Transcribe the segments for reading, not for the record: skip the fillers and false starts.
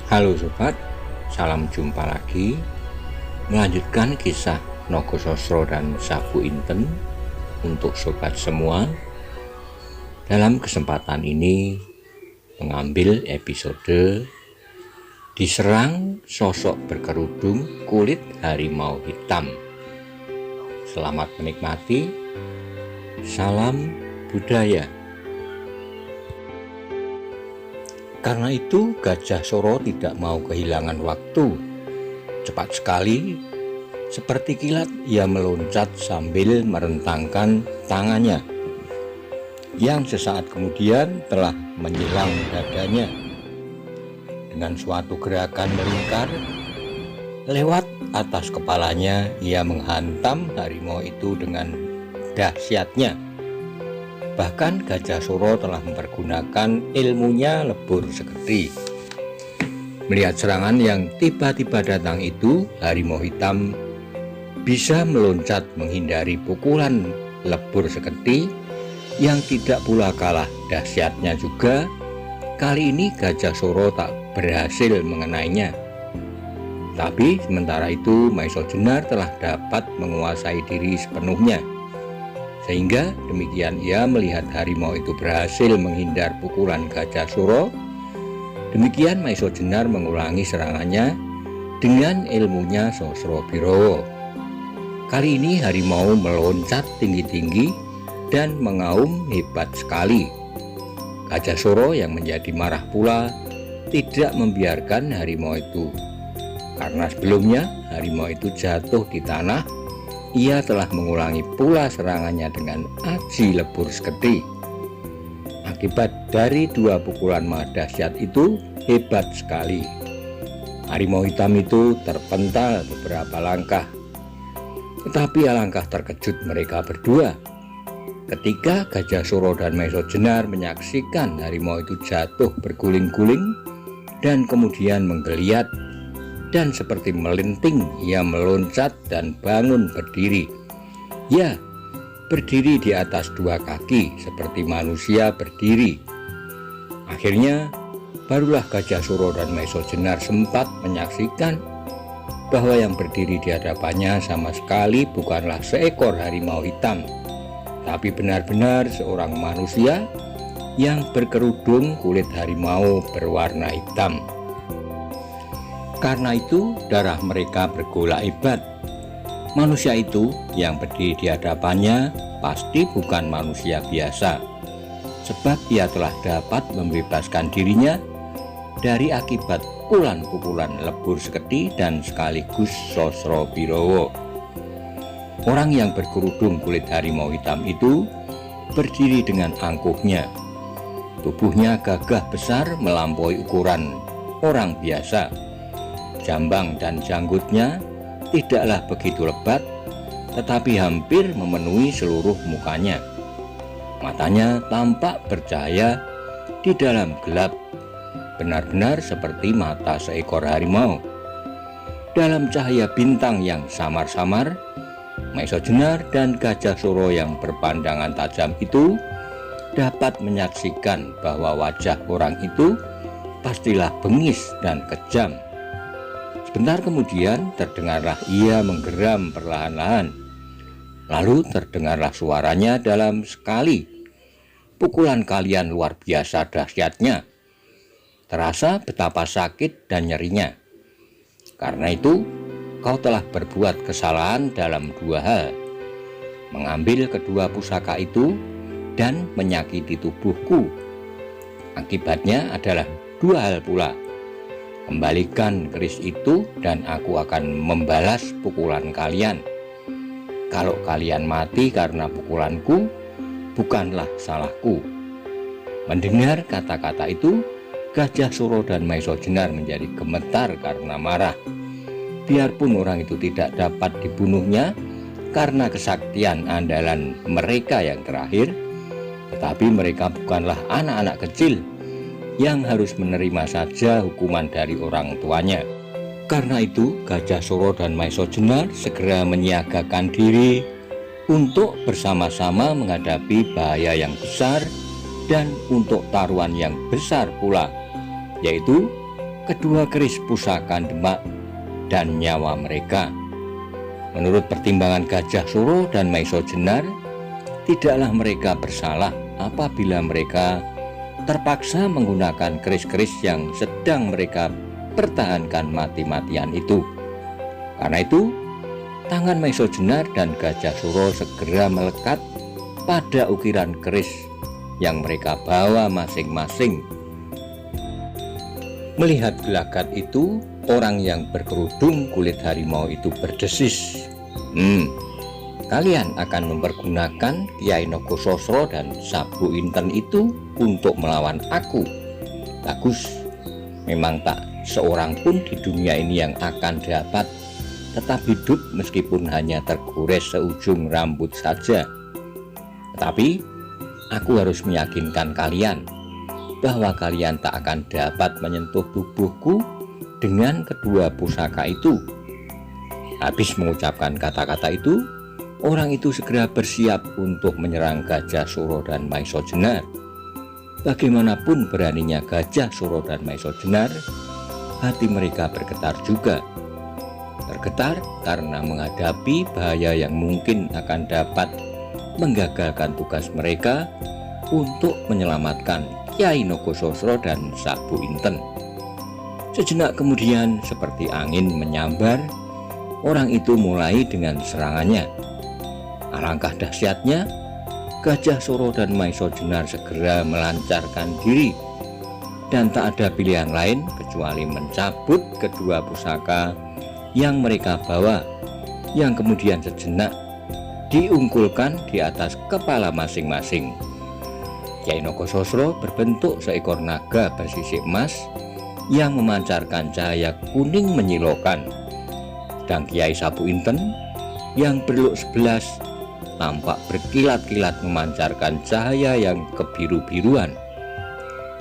Halo sobat, salam jumpa lagi. Melanjutkan kisah Nogososro dan Sabu Inten untuk sobat semua. Dalam kesempatan ini mengambil episode diserang sosok berkerudung kulit harimau hitam. Selamat menikmati. Salam budaya. Karena itu Gajah Soro tidak mau kehilangan waktu. Cepat sekali, seperti kilat ia meloncat sambil merentangkan tangannya, yang sesaat kemudian telah menyilang dadanya. Dengan suatu gerakan melingkar, lewat atas kepalanya ia menghantam harimau itu dengan dahsyatnya. Bahkan Gajah Soro telah mempergunakan ilmunya lebur seketi. Melihat serangan yang tiba-tiba datang itu, harimau hitam bisa meloncat menghindari pukulan lebur seketi yang tidak pula kalah dahsyatnya juga. Kali ini Gajah Soro tak berhasil mengenainya. Tapi sementara itu Maiso Jenar telah dapat menguasai diri sepenuhnya. Sehingga demikian ia melihat harimau itu berhasil menghindar pukulan Gajah Soro. Demikian Maiso Jenar mengulangi serangannya dengan ilmunya Sosro Birowo. Kali ini harimau meloncat tinggi-tinggi dan mengaum hebat sekali. Gajah Soro yang menjadi marah pula tidak membiarkan harimau itu. Karena sebelumnya harimau itu jatuh di tanah, ia telah mengulangi pula serangannya dengan aji lebur seketi. Akibat dari dua pukulan dahsyat itu hebat sekali. Harimau hitam itu terpental beberapa langkah. Tetapi alangkah terkejut mereka berdua ketika Gajah Soro dan Maiso Jenar menyaksikan harimau itu jatuh berguling-guling dan kemudian menggeliat. Dan seperti melinting ia meloncat dan bangun berdiri. Ya, berdiri di atas dua kaki seperti manusia berdiri. Akhirnya barulah Gajah Soro dan Maiso Jenar sempat menyaksikan bahwa yang berdiri di hadapannya sama sekali bukanlah seekor harimau hitam, tapi benar-benar seorang manusia yang berkerudung kulit harimau berwarna hitam. Karena itu darah mereka bergolak hebat. Manusia itu yang berdiri di hadapannya pasti bukan manusia biasa, sebab ia telah dapat membebaskan dirinya dari akibat pukulan-pukulan lebur seketi dan sekaligus Sosro Birowo. Orang yang berkerudung kulit harimau hitam itu berdiri dengan angkuhnya. Tubuhnya gagah besar melampaui ukuran orang biasa. Jambang dan janggutnya tidaklah begitu lebat, tetapi hampir memenuhi seluruh mukanya. Matanya tampak bercahaya di dalam gelap, benar-benar seperti mata seekor harimau. Dalam cahaya bintang yang samar-samar, Maiso Jenar dan Gajah Soro yang berpandangan tajam itu dapat menyaksikan bahwa wajah orang itu pastilah bengis dan kejam. Sebentar kemudian terdengarlah ia menggeram perlahan-lahan. Lalu terdengarlah suaranya dalam sekali. Pukulan kalian luar biasa dahsyatnya. Terasa betapa sakit dan nyerinya. Karena itu kau telah berbuat kesalahan dalam dua hal. Mengambil kedua pusaka itu dan menyakiti tubuhku. Akibatnya adalah dua hal pula. Kembalikan keris itu dan aku akan membalas pukulan kalian. Kalau kalian mati karena pukulanku, bukanlah salahku. Mendengar kata-kata itu, Gajah Soro dan Maiso Jenar menjadi gemetar karena marah. Biarpun orang itu tidak dapat dibunuhnya karena kesaktian andalan mereka yang terakhir, tetapi mereka bukanlah anak-anak kecil yang harus menerima saja hukuman dari orang tuanya. Karena itu Gajah Soro dan Maiso Jenar segera menyiagakan diri untuk bersama-sama menghadapi bahaya yang besar dan untuk taruhan yang besar pula, yaitu kedua keris pusaka Demak dan nyawa mereka. Menurut pertimbangan Gajah Suro dan Maiso Jenar, tidaklah mereka bersalah apabila mereka terpaksa menggunakan keris-keris yang sedang mereka pertahankan mati-matian itu. Karena itu, tangan Maiso Jenar dan Gajah Suro segera melekat pada ukiran keris yang mereka bawa masing-masing. Melihat gelagat itu, orang yang berkerudung kulit harimau itu berdesis, kalian akan mempergunakan Kyai Nogososro dan Sabu Inten itu untuk melawan aku. Bagus, memang tak seorang pun di dunia ini yang akan dapat tetap hidup meskipun hanya tergores seujung rambut saja. Tetapi aku harus meyakinkan kalian bahwa kalian tak akan dapat menyentuh tubuhku dengan kedua pusaka itu. Habis mengucapkan kata-kata itu, orang itu segera bersiap untuk menyerang Gajah Suro dan Maiso Jenar. Bagaimanapun beraninya Gajah Suro dan Maiso Jenar, hati mereka bergetar juga. Bergetar karena menghadapi bahaya yang mungkin akan dapat menggagalkan tugas mereka untuk menyelamatkan Kyai Nogososro dan Sabu Inten. Sejenak kemudian, seperti angin menyambar, orang itu mulai dengan serangannya. Alangkah dahsyatnya, Gajah Suro dan Maiso Jenar segera melancarkan diri, dan tak ada pilihan lain kecuali mencabut kedua pusaka yang mereka bawa, yang kemudian sejenak diungkulkan di atas kepala masing-masing. Kyai Nogososro berbentuk seekor naga bersisik emas yang memancarkan cahaya kuning menyilaukan, sedang Kyai Sabu Inten yang berluk 11 tampak berkilat-kilat memancarkan cahaya yang kebiru-biruan.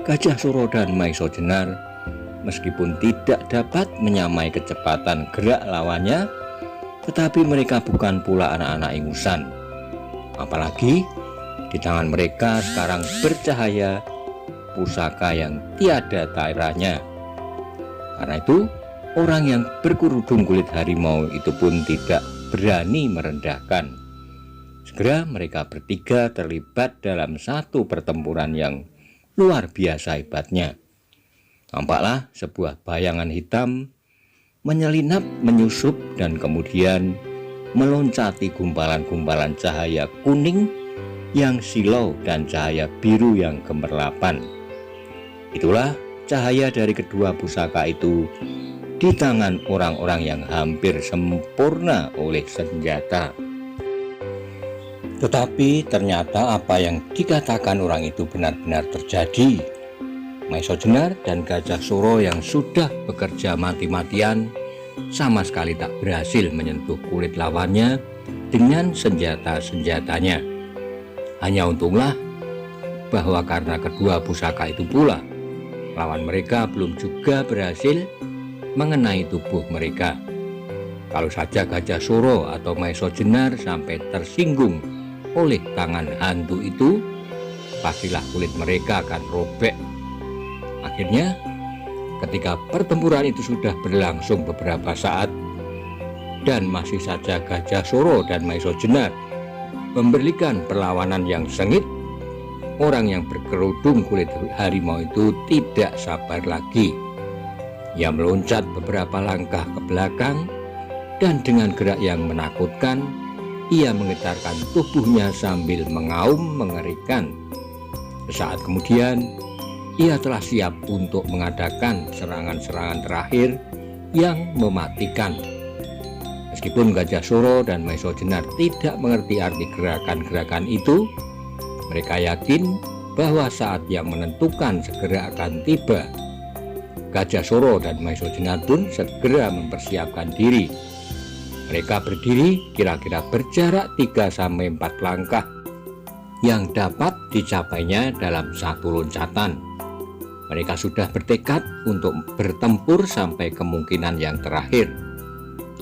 Gajah Suro dan Maiso Jenar meskipun tidak dapat menyamai kecepatan gerak lawannya, tetapi mereka bukan pula anak-anak ingusan. Apalagi di tangan mereka sekarang bercahaya pusaka yang tiada tandanya. Karena itu, orang yang berkerudung kulit harimau itu pun tidak berani merendahkan. Segera mereka bertiga terlibat dalam satu pertempuran yang luar biasa hebatnya. Tampaklah sebuah bayangan hitam menyelinap, menyusup, dan kemudian meloncati gumpalan-gumpalan cahaya kuning yang silau dan cahaya biru yang gemerlapan. Itulah cahaya dari kedua pusaka itu di tangan orang-orang yang hampir sempurna oleh senjata. Tetapi ternyata apa yang dikatakan orang itu benar-benar terjadi. Maiso Jenar dan Gajah Suro yang sudah bekerja mati-matian sama sekali tak berhasil menyentuh kulit lawannya dengan senjata-senjatanya. Hanya untunglah bahwa karena kedua pusaka itu pula, lawan mereka belum juga berhasil mengenai tubuh mereka. Kalau saja Gajah Suro atau Maiso Jenar sampai tersinggung oleh tangan hantu itu, pastilah kulit mereka akan robek. Akhirnya, ketika pertempuran itu sudah berlangsung beberapa saat dan masih saja Gajah Suro dan Maiso Jenar memberikan perlawanan yang sengit, orang yang berkerudung kulit harimau itu tidak sabar lagi. Ia meloncat beberapa langkah ke belakang dan dengan gerak yang menakutkan, ia menggetarkan tubuhnya sambil mengaum mengerikan. Sesaat kemudian, ia telah siap untuk mengadakan serangan-serangan terakhir yang mematikan. Meskipun Gajah Suro dan Maiso Jenar tidak mengerti arti gerakan-gerakan itu, mereka yakin bahwa saat yang menentukan segera akan tiba. Gajah Suro dan Maiso Jenar pun segera mempersiapkan diri. Mereka berdiri kira-kira berjarak 3-4 langkah yang dapat dicapainya dalam satu loncatan. Mereka sudah bertekad untuk bertempur sampai kemungkinan yang terakhir.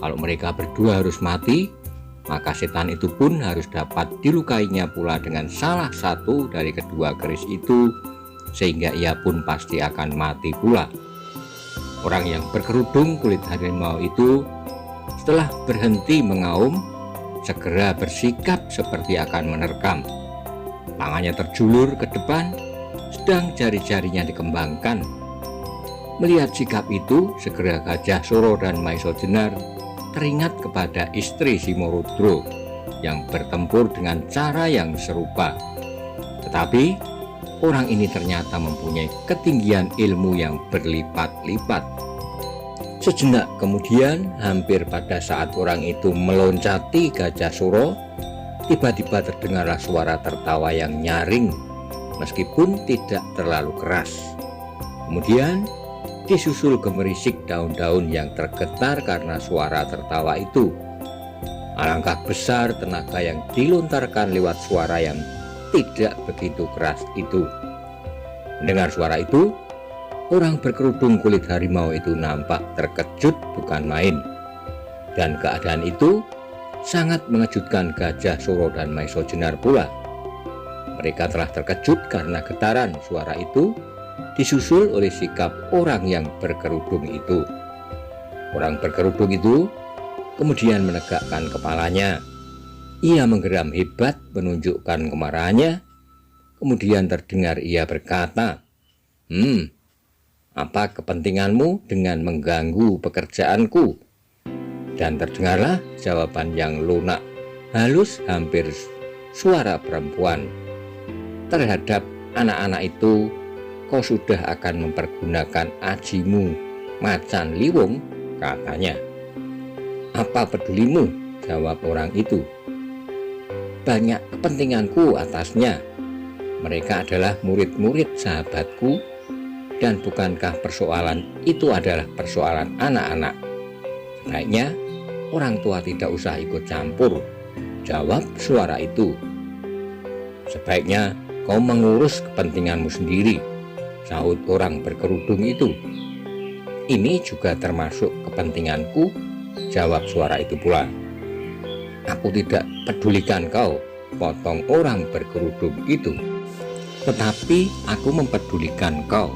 Kalau mereka berdua harus mati, maka setan itu pun harus dapat dilukainya pula dengan salah satu dari kedua keris itu, sehingga ia pun pasti akan mati pula. Orang yang berkerudung kulit harimau itu setelah berhenti mengaum, segera bersikap seperti akan menerkam. Tangannya terjulur ke depan, sedang jari-jarinya dikembangkan. Melihat sikap itu, segera Gajah Suro dan Maesha Jenar teringat kepada istri Simorudro yang bertempur dengan cara yang serupa. Tetapi orang ini ternyata mempunyai ketinggian ilmu yang berlipat-lipat. Sejenak kemudian, hampir pada saat orang itu meloncati Gajah Suro, tiba-tiba terdengarlah suara tertawa yang nyaring, meskipun tidak terlalu keras. Kemudian disusul gemerisik daun-daun yang tergetar karena suara tertawa itu. Alangkah besar tenaga yang dilontarkan lewat suara yang tidak begitu keras itu. Mendengar suara itu, orang berkerudung kulit harimau itu nampak terkejut bukan main. Dan keadaan itu sangat mengejutkan Gajah Suro dan Maesha Jenar pula. Mereka telah terkejut karena getaran suara itu disusul oleh sikap orang yang berkerudung itu. Orang berkerudung itu kemudian menegakkan kepalanya. Ia menggeram hebat menunjukkan kemarahannya. Kemudian terdengar ia berkata, apa kepentinganmu dengan mengganggu pekerjaanku? Dan terdengarlah jawaban yang lunak, halus, hampir suara perempuan. Terhadap anak-anak itu, kau sudah akan mempergunakan ajimu macan liwung, katanya. Apa pedulimu? Jawab orang itu. Banyak kepentinganku atasnya. Mereka adalah murid-murid sahabatku, dan bukankah persoalan itu adalah persoalan anak-anak? Sebaiknya orang tua tidak usah ikut campur, jawab suara itu. Sebaiknya kau mengurus kepentinganmu sendiri, sahut orang berkerudung itu. Ini juga termasuk kepentinganku, jawab suara itu pula. Aku tidak pedulikan kau, potong orang berkerudung itu. Tetapi aku mempedulikan kau.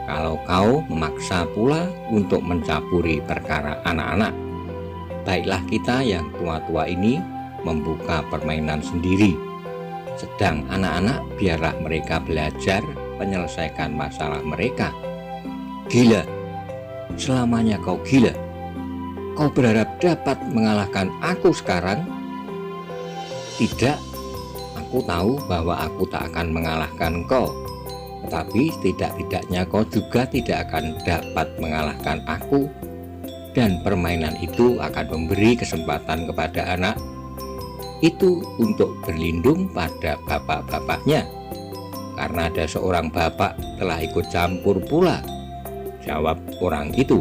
Kalau kau memaksa pula untuk mencampuri perkara anak-anak, baiklah kita yang tua-tua ini membuka permainan sendiri. Sedang anak-anak biarlah mereka belajar menyelesaikan masalah mereka. Gila, selamanya kau gila. Kau berharap dapat mengalahkan aku sekarang? Tidak, aku tahu bahwa aku tak akan mengalahkan kau. Tetapi setidak-tidaknya kau juga tidak akan dapat mengalahkan aku. Dan permainan itu akan memberi kesempatan kepada anak itu untuk berlindung pada bapak-bapaknya. Karena ada seorang bapak telah ikut campur pula, jawab orang itu.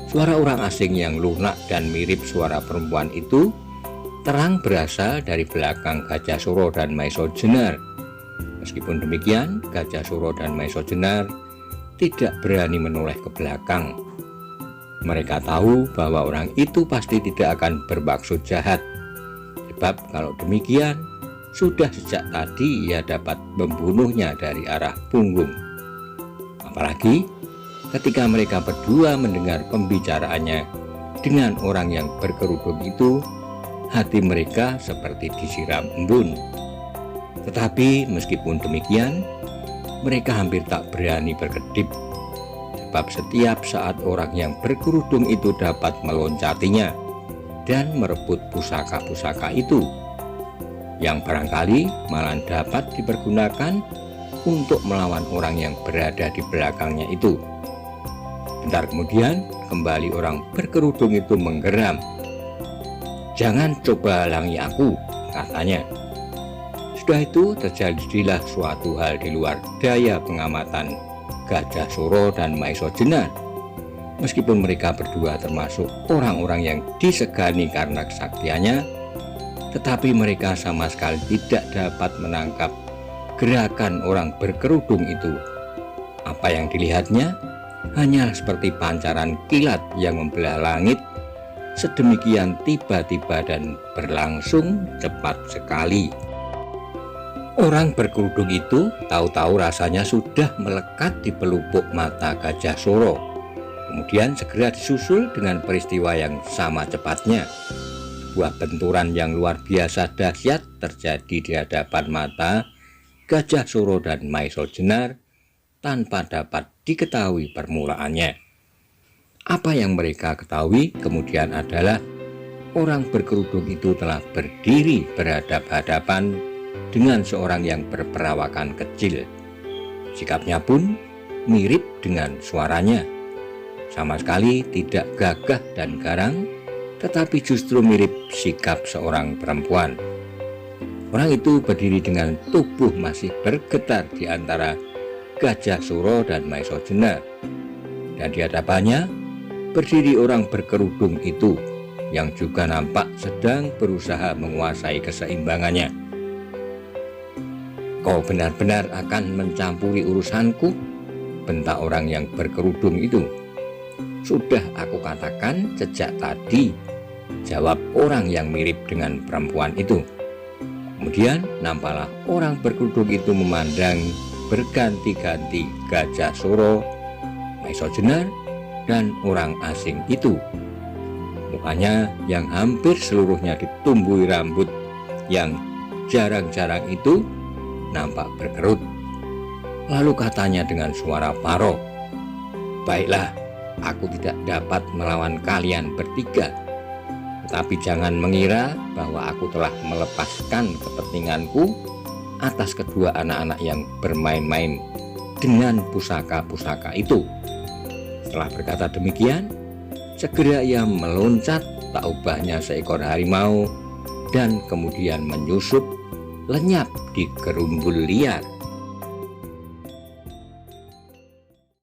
Suara orang asing yang lunak dan mirip suara perempuan itu terang berasal dari belakang Gajah Suro dan Maesha Jenar. Meskipun demikian, Gajah Suro dan Maesha Jenar tidak berani menoleh ke belakang. Mereka tahu bahwa orang itu pasti tidak akan bermaksud jahat. Sebab kalau demikian, sudah sejak tadi ia dapat membunuhnya dari arah punggung. Apalagi ketika mereka berdua mendengar pembicaraannya dengan orang yang berkerudung itu, hati mereka seperti disiram embun. Tetapi meskipun demikian, mereka hampir tak berani berkedip. Sebab setiap saat orang yang berkerudung itu dapat meloncatinya dan merebut pusaka-pusaka itu, yang barangkali malah dapat dipergunakan untuk melawan orang yang berada di belakangnya itu. Bentar kemudian, kembali orang berkerudung itu menggeram. Jangan coba halangi aku, katanya. Sudah itu terjadilah suatu hal di luar daya pengamatan Gajah Suro dan Maesha Jenar. Meskipun mereka berdua termasuk orang-orang yang disegani karena kesaktiannya, tetapi mereka sama sekali tidak dapat menangkap gerakan orang berkerudung itu. Apa yang dilihatnya hanya seperti pancaran kilat yang membelah langit, sedemikian tiba-tiba dan berlangsung cepat sekali. Orang berkerudung itu tahu-tahu rasanya sudah melekat di pelupuk mata Gajah Suro. Kemudian segera disusul dengan peristiwa yang sama cepatnya. Sebuah benturan yang luar biasa dahsyat terjadi di hadapan mata Gajah Suro dan Maesha Jenar tanpa dapat diketahui permulaannya. Apa yang mereka ketahui kemudian adalah orang berkerudung itu telah berdiri berhadap-hadapan dengan seorang yang berperawakan kecil. Sikapnya pun mirip dengan suaranya. Sama sekali tidak gagah dan garang, tetapi justru mirip sikap seorang perempuan. Orang itu berdiri dengan tubuh masih bergetar di antara Gajah Suro dan Maesha Jenar. Dan di hadapannya berdiri orang berkerudung itu yang juga nampak sedang berusaha menguasai keseimbangannya. "Kau benar-benar akan mencampuri urusanku?" bentak orang yang berkerudung itu. "Sudah aku katakan sejak tadi," jawab orang yang mirip dengan perempuan itu. Kemudian nampaklah orang berkerudung itu memandang berganti-ganti Gajah Suro, Maesha Jenar, dan orang asing itu. Mukanya yang hampir seluruhnya ditumbuhi rambut yang jarang-jarang itu nampak berkerut. Lalu katanya dengan suara parau, "Baiklah, aku tidak dapat melawan kalian bertiga. Tetapi jangan mengira bahwa aku telah melepaskan kepentinganku atas kedua anak-anak yang bermain-main dengan pusaka-pusaka itu." Setelah berkata demikian, segera ia meloncat tak ubahnya seekor harimau dan kemudian menyusup lenyap di gerumbul liar.